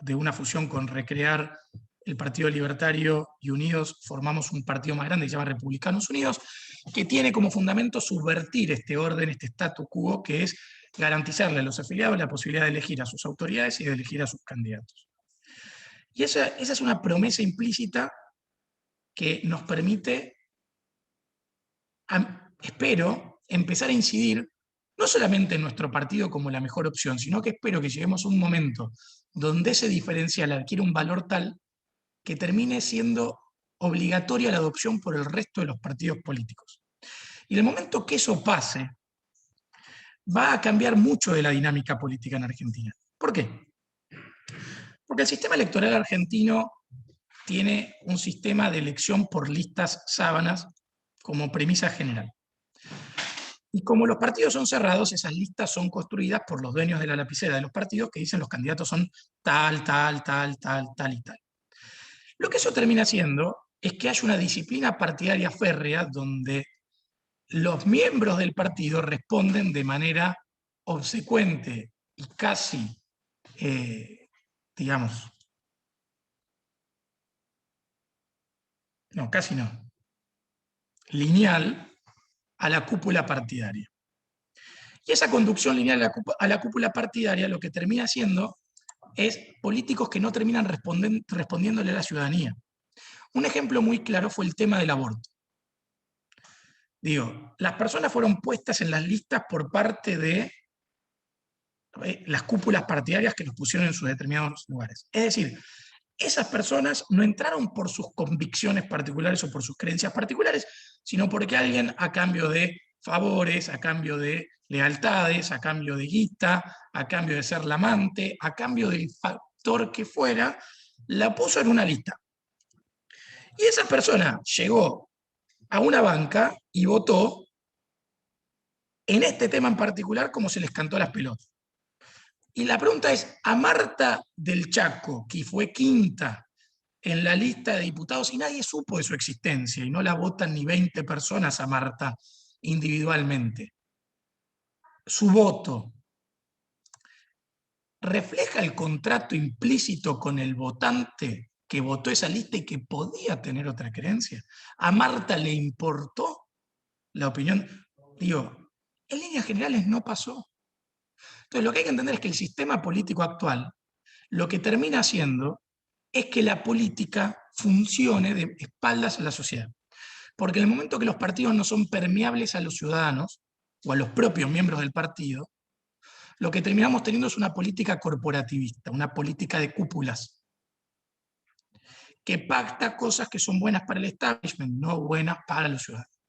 de una fusión con Recrear, el Partido Libertario y Unidos, formamos un partido más grande que se llama Republicanos Unidos, que tiene como fundamento subvertir este orden, este statu quo, que es garantizarle a los afiliados la posibilidad de elegir a sus autoridades y de elegir a sus candidatos. Y esa es una promesa implícita que nos permite, espero, empezar a incidir no solamente en nuestro partido como la mejor opción, sino que espero que lleguemos a un momento donde ese diferencial adquiere un valor tal que termine siendo obligatoria la adopción por el resto de los partidos políticos. Y en el momento que eso pase, va a cambiar mucho de la dinámica política en Argentina. ¿Por qué? Porque el sistema electoral argentino tiene un sistema de elección por listas sábanas como premisa general. Y como los partidos son cerrados, esas listas son construidas por los dueños de la lapicera de los partidos que dicen los candidatos son tal, tal, tal, tal, tal y tal. Lo que eso termina haciendo es que haya una disciplina partidaria férrea donde los miembros del partido responden de manera obsecuente y casi, digamos, no, casi no, lineal a la cúpula partidaria. Y esa conducción lineal a la cúpula partidaria lo que termina haciendo es políticos que no terminan respondiéndole a la ciudadanía. Un ejemplo muy claro fue el tema del aborto. Digo, las personas fueron puestas en las listas por parte de las cúpulas partidarias que los pusieron en sus determinados lugares. Es decir, esas personas no entraron por sus convicciones particulares o por sus creencias particulares, sino porque alguien, a cambio de favores, a cambio de lealtades, a cambio de guita, a cambio de ser la amante, a cambio del factor que fuera, la puso en una lista. Y esa persona llegó a una banca y votó en este tema en particular como se les cantó las pelotas. Y la pregunta es, a Marta del Chaco, que fue quinta en la lista de diputados y nadie supo de su existencia y no la votan ni 20 personas a Marta individualmente, su voto refleja el contrato implícito con el votante que votó esa lista y que podía tener otra creencia. ¿A Marta le importó la opinión? Digo, en líneas generales no pasó. Entonces lo que hay que entender es que el sistema político actual lo que termina haciendo es que la política funcione de espaldas a la sociedad. Porque en el momento que los partidos no son permeables a los ciudadanos o a los propios miembros del partido, lo que terminamos teniendo es una política corporativista, una política de cúpulas, que pacta cosas que son buenas para el establishment, no buenas para los ciudadanos.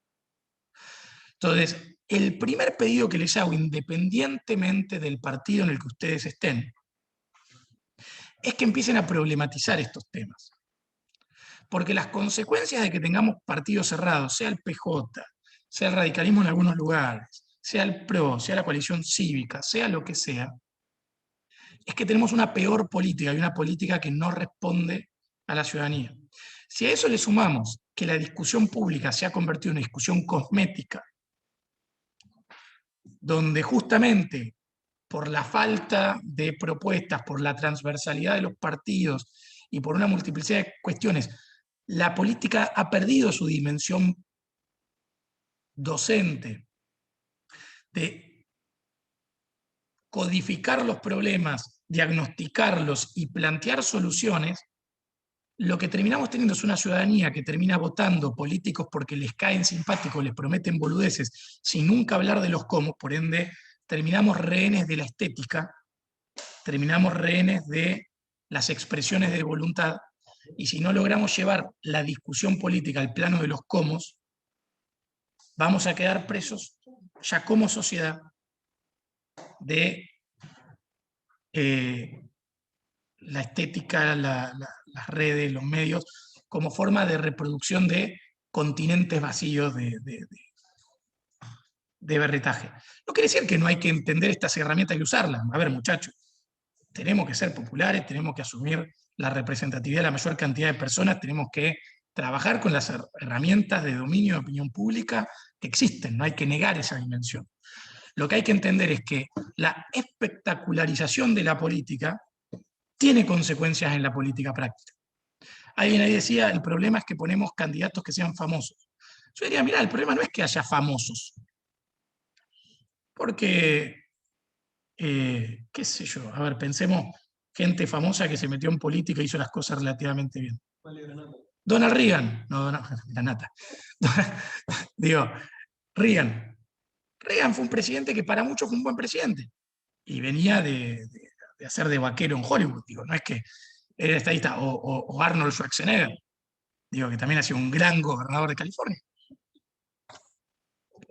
Entonces, el primer pedido que les hago, independientemente del partido en el que ustedes estén, es que empiecen a problematizar estos temas. Porque las consecuencias de que tengamos partidos cerrados, sea el PJ, sea el radicalismo en algunos lugares, sea el PRO, sea la coalición cívica, sea lo que sea, es que tenemos una peor política y una política que no responde a la ciudadanía. Si a eso le sumamos que la discusión pública se ha convertido en una discusión cosmética, donde justamente por la falta de propuestas, por la transversalidad de los partidos y por una multiplicidad de cuestiones, la política ha perdido su dimensión docente de codificar los problemas, diagnosticarlos y plantear soluciones. Lo que terminamos teniendo es una ciudadanía que termina votando políticos porque les caen simpáticos, les prometen boludeces, sin nunca hablar de los cómo, por ende terminamos rehenes de la estética, terminamos rehenes de las expresiones de voluntad, y si no logramos llevar la discusión política al plano de los cómo, vamos a quedar presos ya como sociedad de la estética, las redes, los medios, como forma de reproducción de continentes vacíos de berretaje. No quiere decir que no hay que entender estas herramientas y usarlas. A ver, muchachos, tenemos que ser populares, tenemos que asumir la representatividad de la mayor cantidad de personas, tenemos que trabajar con las herramientas de dominio de opinión pública que existen, no hay que negar esa dimensión. Lo que hay que entender es que la espectacularización de la política tiene consecuencias en la política práctica. Alguien ahí decía, el problema es que ponemos candidatos que sean famosos. Yo diría, mira, el problema no es que haya famosos, porque, qué sé yo, a ver, pensemos gente famosa que se metió en política y hizo las cosas relativamente bien. Donald Reagan, no, Granata. Digo, Reagan fue un presidente que para muchos fue un buen presidente, y venía de hacer de vaquero en Hollywood, digo, no es que era estadista, o Arnold Schwarzenegger, digo, que también ha sido un gran gobernador de California.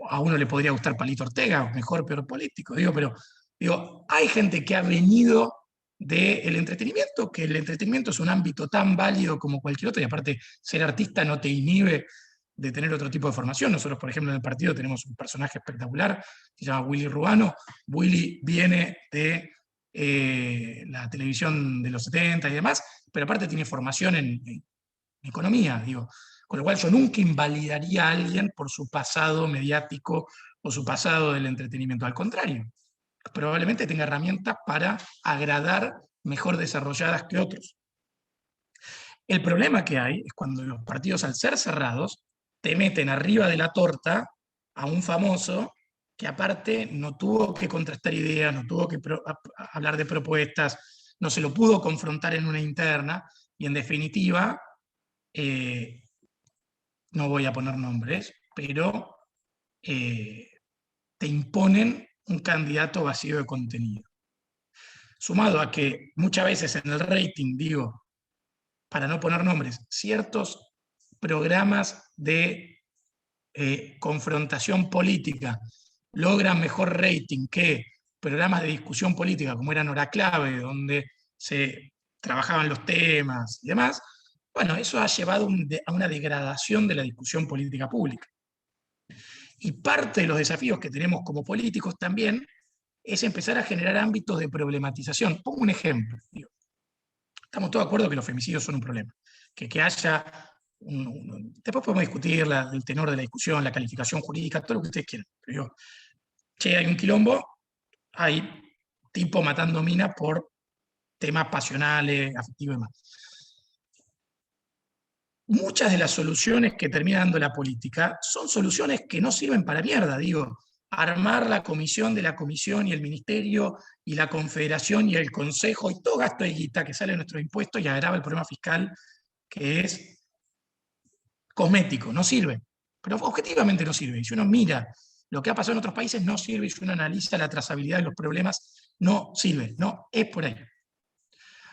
A uno le podría gustar Palito Ortega, mejor, peor político, digo, pero digo, hay gente que ha venido del entretenimiento, que el entretenimiento es un ámbito tan válido como cualquier otro, y aparte ser artista no te inhibe de tener otro tipo de formación. Nosotros, por ejemplo, en el partido tenemos un personaje espectacular, que se llama Willy Rubano. Willy viene de la televisión de los 70 y demás, pero aparte tiene formación en economía, digo. Con lo cual yo nunca invalidaría a alguien por su pasado mediático o su pasado del entretenimiento. Al contrario, probablemente tenga herramientas para agradar mejor desarrolladas que otros. El problema que hay es cuando los partidos, al ser cerrados, te meten arriba de la torta a un famoso que aparte no tuvo que contrastar ideas, no tuvo que hablar de propuestas, no se lo pudo confrontar en una interna, y en definitiva, no voy a poner nombres, pero te imponen un candidato vacío de contenido. Sumado a que muchas veces en el rating, digo, para no poner nombres, ciertos programas de confrontación política logran mejor rating que programas de discusión política como eran Hora Clave, donde se trabajaban los temas y demás, bueno, eso ha llevado a una degradación de la discusión política pública. Y parte de los desafíos que tenemos como políticos también es empezar a generar ámbitos de problematización. Pongo un ejemplo. Estamos todos de acuerdo que los femicidios son un problema. Que haya después podemos discutir el tenor de la discusión, la calificación jurídica, todo lo que ustedes quieran. Pero digo, che, hay un quilombo, hay tipo matando minas por temas pasionales, afectivos y demás. Muchas de las soluciones que termina dando la política son soluciones que no sirven para mierda, digo. Armar la comisión de la comisión y el ministerio y la confederación y el consejo y todo gasto de guita que sale de nuestros impuestos y agrava el problema fiscal, que es cosmético, no sirve. Pero objetivamente no sirve. Y si uno mira lo que ha pasado en otros países, no sirve. Y si uno analiza la trazabilidad de los problemas, no sirve. No es por ahí.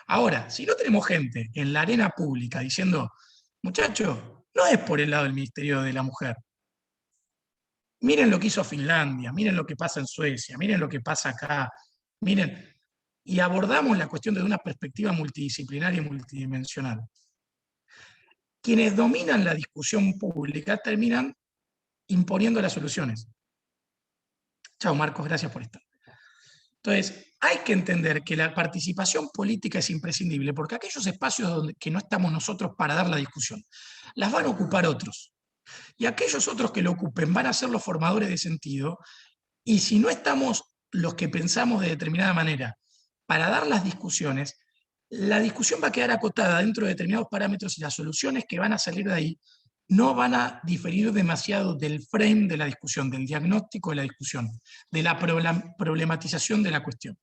Ahora, si no tenemos gente en la arena pública diciendo, muchachos, no es por el lado del Ministerio de la Mujer. Miren lo que hizo Finlandia, miren lo que pasa en Suecia, miren lo que pasa acá, miren, y abordamos la cuestión desde una perspectiva multidisciplinaria y multidimensional. Quienes dominan la discusión pública terminan imponiendo las soluciones. Chao, Marcos, gracias por estar. Entonces, hay que entender que la participación política es imprescindible, porque aquellos espacios donde que no estamos nosotros para dar la discusión, las van a ocupar otros. Y aquellos otros que lo ocupen van a ser los formadores de sentido, y si no estamos los que pensamos de determinada manera para dar las discusiones, la discusión va a quedar acotada dentro de determinados parámetros y las soluciones que van a salir de ahí no van a diferir demasiado del frame de la discusión, del diagnóstico de la discusión, de la problematización de la cuestión.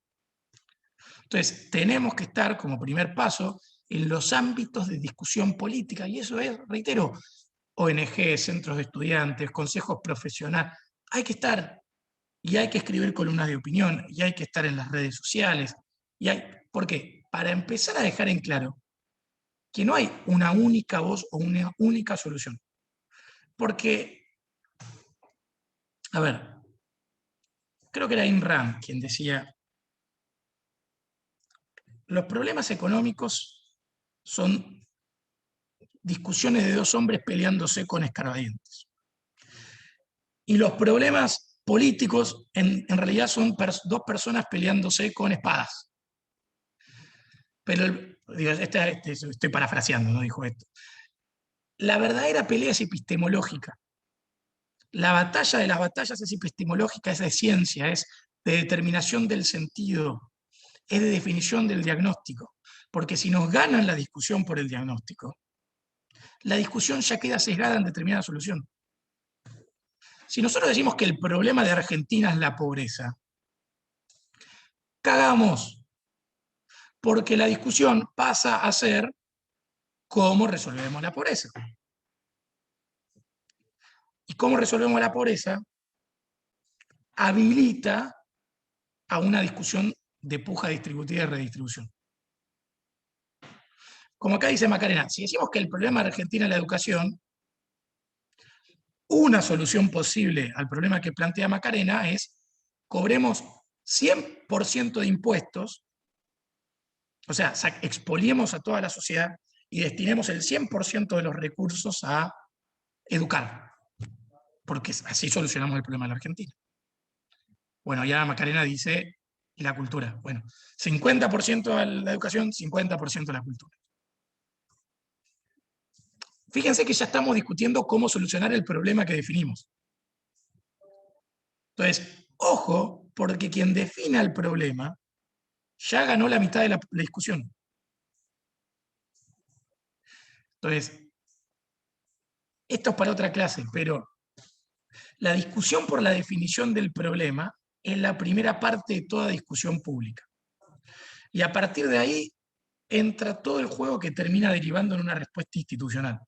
Entonces, tenemos que estar como primer paso en los ámbitos de discusión política, y eso es, reitero, ONG, centros de estudiantes, consejos profesionales, hay que estar, y hay que escribir columnas de opinión, y hay que estar en las redes sociales, ¿por qué? Para empezar a dejar en claro que no hay una única voz o una única solución. Porque, a ver, creo que era Ayn Rand quien decía, los problemas económicos son discusiones de dos hombres peleándose con escarbadientes. Y los problemas políticos en realidad son dos personas peleándose con espadas. Pero, digo, estoy parafraseando, no dijo esto. La verdadera pelea es epistemológica. La batalla de las batallas es epistemológica, es de ciencia, es de determinación del sentido, es de definición del diagnóstico. Porque si nos ganan la discusión por el diagnóstico, la discusión ya queda sesgada en determinada solución. Si nosotros decimos que el problema de Argentina es la pobreza, cagamos, porque la discusión pasa a ser cómo resolvemos la pobreza. Y cómo resolvemos la pobreza habilita a una discusión de puja distributiva y redistribución. Como acá dice Macarena, si decimos que el problema de Argentina es la educación, una solución posible al problema que plantea Macarena es cobremos 100% de impuestos, o sea, expoliemos a toda la sociedad y destinemos el 100% de los recursos a educar, porque así solucionamos el problema de la Argentina. Bueno, ya Macarena dice, y la cultura. Bueno, 50% a la educación, 50% a la cultura. Fíjense que ya estamos discutiendo cómo solucionar el problema que definimos. Entonces, ojo, porque quien defina el problema ya ganó la mitad de la discusión. Entonces, esto es para otra clase, pero la discusión por la definición del problema es la primera parte de toda discusión pública. Y a partir de ahí entra todo el juego que termina derivando en una respuesta institucional.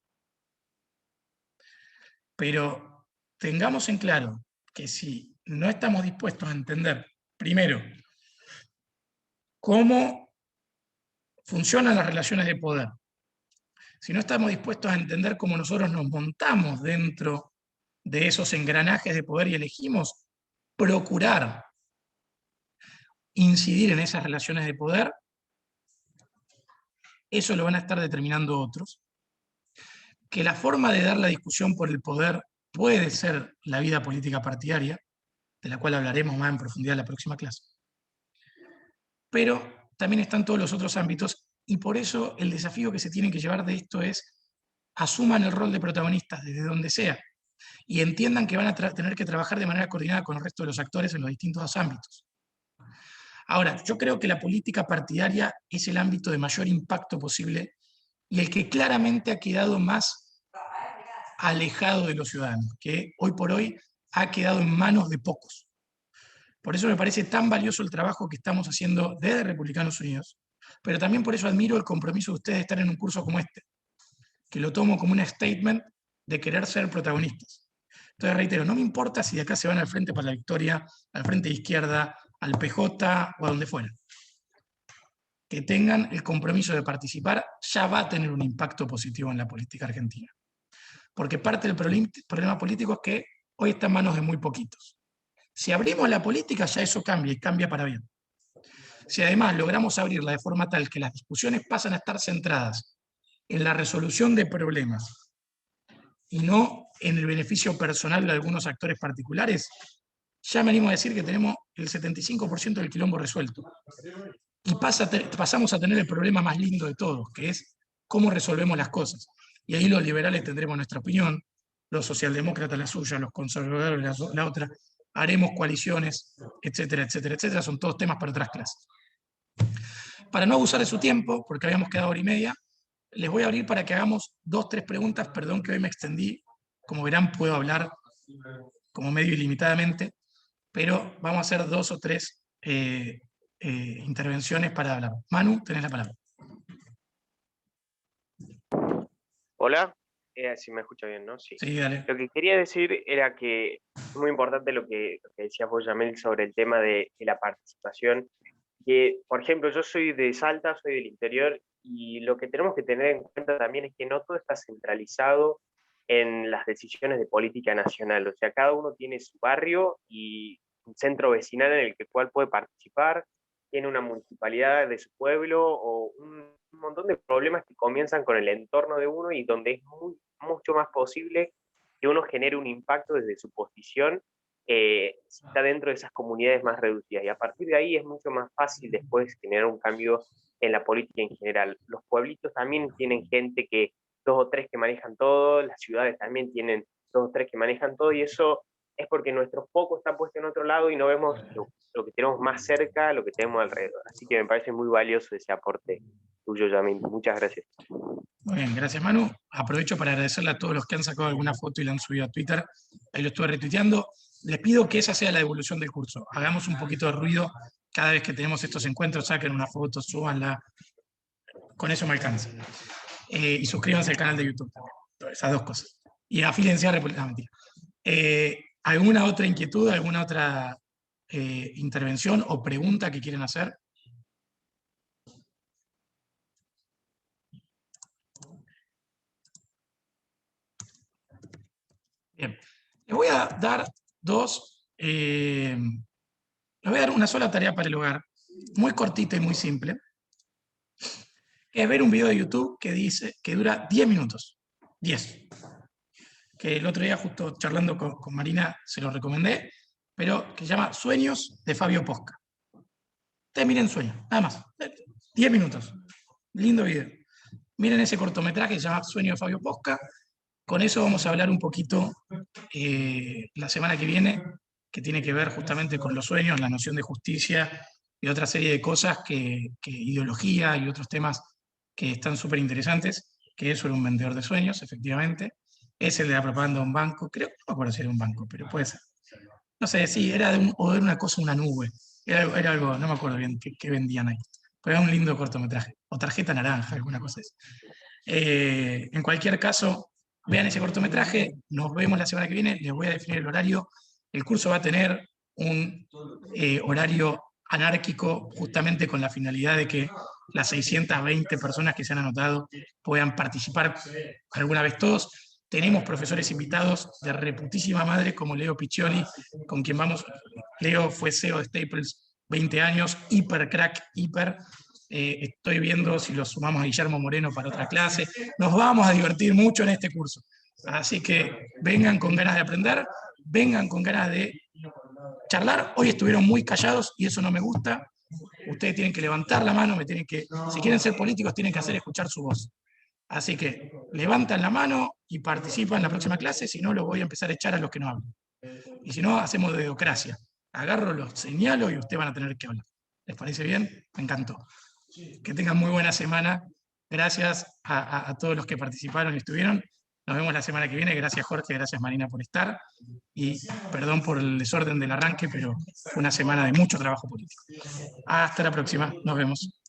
Pero tengamos en claro que si no estamos dispuestos a entender, primero, cómo funcionan las relaciones de poder, si no estamos dispuestos a entender cómo nosotros nos montamos dentro de esos engranajes de poder y elegimos procurar incidir en esas relaciones de poder, eso lo van a estar determinando otros. Que la forma de dar la discusión por el poder puede ser la vida política partidaria, de la cual hablaremos más en profundidad en la próxima clase. Pero también están todos los otros ámbitos, y por eso el desafío que se tiene que llevar de esto es asuman el rol de protagonistas desde donde sea, y entiendan que van a tener que trabajar de manera coordinada con el resto de los actores en los distintos ámbitos. Ahora, yo creo que la política partidaria es el ámbito de mayor impacto posible y el que claramente ha quedado más alejado de los ciudadanos, que hoy por hoy ha quedado en manos de pocos. Por eso me parece tan valioso el trabajo que estamos haciendo desde Republicanos Unidos, pero también por eso admiro el compromiso de ustedes de estar en un curso como este, que lo tomo como un statement de querer ser protagonistas. Entonces reitero, no me importa si de acá se van al Frente para la Victoria, al Frente de Izquierda, al PJ o a donde fuera. Que tengan el compromiso de participar ya va a tener un impacto positivo en la política argentina. Porque parte del problema político es que hoy está en manos de muy poquitos. Si abrimos la política, ya eso cambia, y cambia para bien. Si además logramos abrirla de forma tal que las discusiones pasan a estar centradas en la resolución de problemas y no en el beneficio personal de algunos actores particulares, ya me animo a decir que tenemos el 75% del quilombo resuelto. Y pasamos a tener el problema más lindo de todos, que es cómo resolvemos las cosas. Y ahí los liberales tendremos nuestra opinión, los socialdemócratas la suya, los conservadores la otra, haremos coaliciones, etcétera, etcétera, etcétera. Son todos temas para otras clases. Para no abusar de su tiempo, porque habíamos quedado hora y media, les voy a abrir para que hagamos 2 o 3 preguntas. Perdón que hoy me extendí. Como verán, puedo hablar como medio ilimitadamente, pero vamos a hacer 2 o 3 intervenciones para hablar. Manu, tenés la palabra. Hola, si me escucha bien, ¿no? Sí. Sí, dale. Lo que quería decir era que es muy importante lo que decías vos, Yamil, sobre el tema de la participación. Que, por ejemplo, yo soy de Salta, soy del interior, y lo que tenemos que tener en cuenta también es que no todo está centralizado en las decisiones de política nacional. O sea, cada uno tiene su barrio y un centro vecinal en el cual puede participar, tiene una municipalidad de su pueblo o un montón de problemas que comienzan con el entorno de uno y donde es mucho más posible que uno genere un impacto desde su posición si está dentro de esas comunidades más reducidas. Y a partir de ahí es mucho más fácil después generar un cambio en la política en general. Los pueblitos también tienen gente que 2 o 3 que manejan todo, las ciudades también tienen 2 o 3 que manejan todo, y eso es porque nuestro foco está puesto en otro lado y no vemos lo que tenemos más cerca, lo que tenemos alrededor. Así que me parece muy valioso ese aporte tuyo, Yamil. Muchas gracias. Muy bien, gracias Manu. Aprovecho para agradecerle a todos los que han sacado alguna foto y la han subido a Twitter. Ahí lo estuve retuiteando. Les pido que esa sea la evolución del curso. Hagamos un poquito de ruido cada vez que tenemos estos encuentros, saquen una foto, súbanla. Con eso me alcanza. Y suscríbanse al canal de YouTube también. Esas 2 cosas. Y afílense a República. Mentira. ¿Alguna otra inquietud, alguna otra intervención o pregunta que quieren hacer? Bien. Les voy a dar les voy a dar una sola tarea para el hogar, muy cortita y muy simple. Es ver un video de YouTube que dura 10 minutos. 10. Que el otro día, justo charlando con Marina, se lo recomendé, pero que se llama Sueños de Fabio Posca. Ustedes miren Sueños, nada más. 10 minutos. Lindo video. Miren ese cortometraje que se llama Sueños de Fabio Posca. Con eso vamos a hablar un poquito la semana que viene, que tiene que ver justamente con los sueños, la noción de justicia y otra serie de cosas que ideología y otros temas que están súper interesantes, que es sobre un vendedor de sueños, efectivamente. Es el de la propaganda de un banco, creo, no me acuerdo si era un banco, pero puede ser. No sé, sí, era una cosa, una nube. Era algo, no me acuerdo bien qué vendían ahí. Pero era un lindo cortometraje. O tarjeta naranja, alguna cosa así. En cualquier caso, vean ese cortometraje, nos vemos la semana que viene, les voy a definir el horario. El curso va a tener un horario anárquico, justamente con la finalidad de que las 620 personas que se han anotado puedan participar alguna vez todos. tenemos profesores invitados de reputísima madre, como Leo Piccioli, con quien vamos. Leo fue CEO de Staples 20 años, hiper crack, hiper. Estoy viendo si lo sumamos a Guillermo Moreno para otra clase. Nos vamos a divertir mucho en este curso. Así que vengan con ganas de aprender, vengan con ganas de charlar. Hoy estuvieron muy callados y eso no me gusta. Ustedes tienen que levantar la mano, si quieren ser políticos tienen que hacer escuchar su voz. Así que levantan la mano y participan en la próxima clase, si no los voy a empezar a echar a los que no hablan. Y si no, hacemos dedocracia. Agarro, los señalo y ustedes van a tener que hablar. ¿Les parece bien? Me encantó. Que tengan muy buena semana. Gracias a todos los que participaron y estuvieron. Nos vemos la semana que viene. Gracias Jorge, gracias Marina por estar. Y perdón por el desorden del arranque, pero fue una semana de mucho trabajo político. Hasta la próxima. Nos vemos.